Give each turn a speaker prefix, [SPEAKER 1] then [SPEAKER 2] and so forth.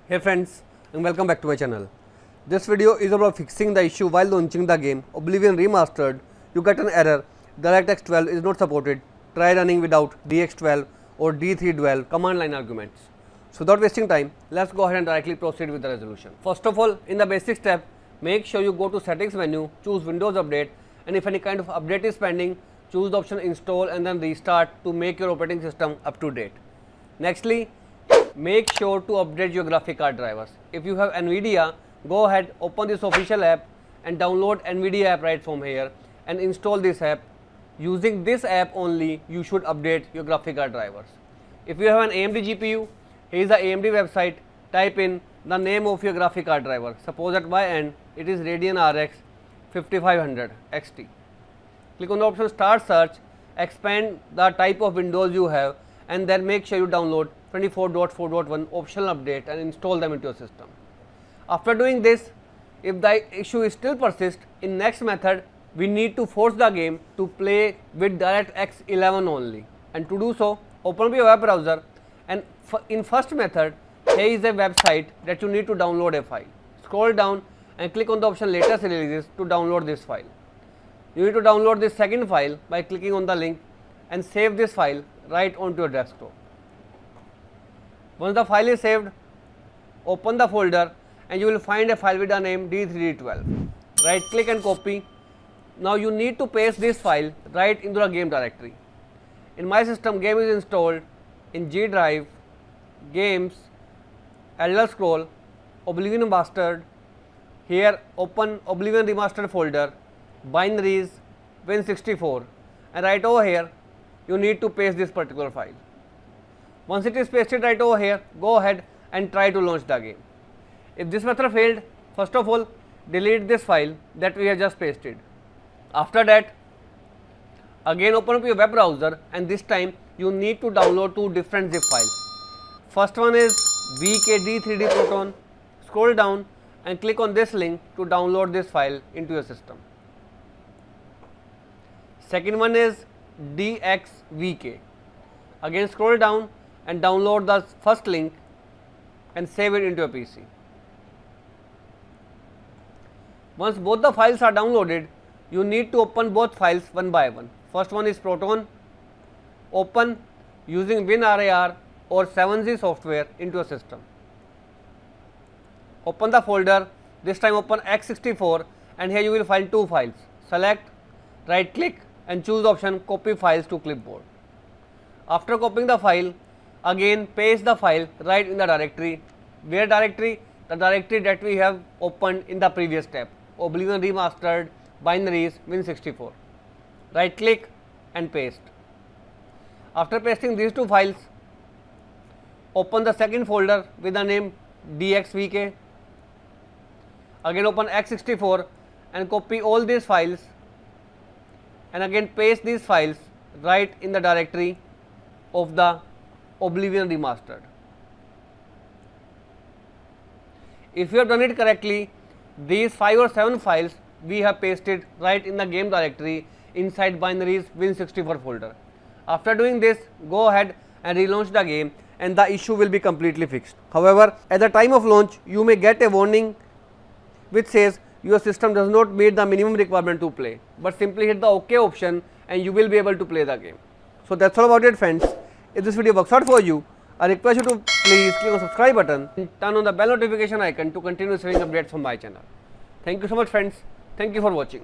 [SPEAKER 1] Hey friends, and welcome back to my channel. This video is about fixing the issue while launching the game Oblivion Remastered. You get an error, DirectX 12 is not supported. Try running without DX12 or D312 command line arguments. So without wasting time, let's go ahead and directly proceed with the resolution. First of all, in the basic step, make sure you go to settings menu, choose Windows Update, and if any kind of update is pending, choose the option install and then restart to make your operating system up to date. Nextly, make sure to update your graphic card drivers. If you have NVIDIA, go ahead, open this official app and download NVIDIA app right from here and install this app. Using this app only, you should update your graphic card drivers. If you have an AMD GPU, here is the AMD website. Type in the name of your graphic card driver. Suppose at my end, it is Radeon RX 5500 XT. Click on the option Start Search, expand the type of Windows you have, and then make sure you download 24.4.1 optional update and install them into your system. After doing this, if the issue is still persist, in next method we need to force the game to play with DirectX 11 only, and to do so, open up your web browser and in first method, here is a website that you need to download a file. Scroll down and click on the option latest releases to download this file. You need to download this second file by clicking on the link and save this file right onto your desktop. Once the file is saved, open the folder and you will find a file with the name D3D12. Right click and copy. Now you need to paste this file right into the game directory. In my system, game is installed in G drive, games, Elder Scroll, Oblivion Remastered. Here open Oblivion Remastered folder, binaries, Win64, and right over here you need to paste this particular file. Once it is pasted right over here, go ahead and try to launch the game. If this method failed, first of all delete this file that we have just pasted. After that, again open up your web browser and this time you need to download two different zip files. First one is VKD3D Proton. Scroll down and click on this link to download this file into your system. Second one is DXVK. Again scroll down and download the first link and save it into your PC. Once both the files are downloaded, you need to open both files one by one. First one is Proton. Open using WinRAR or 7Z software into a system. Open the folder, this time open x64 and here you will find two files. Select, right click and choose the option copy files to clipboard. After copying the file, again paste the file right in the directory. Where directory? The directory that we have opened in the previous step, Oblivion Remastered, binaries, Win64. Right click and paste. After pasting these two files, open the second folder with the name DXVK. Again open x64 and copy all these files and again paste these files right in the directory of the Oblivion Remastered. If you have done it correctly, these 5 or 7 files we have pasted right in the game directory inside binaries Win64 folder. After doing this, go ahead and relaunch the game and the issue will be completely fixed. However, at the time of launch, you may get a warning which says your system does not meet the minimum requirement to play, but simply hit the OK option and you will be able to play the game. So that's all about it friends. If this video works out for you, I request you to please click on the subscribe button and turn on the bell notification icon to continue receiving updates from my channel. Thank you so much friends. Thank you for watching.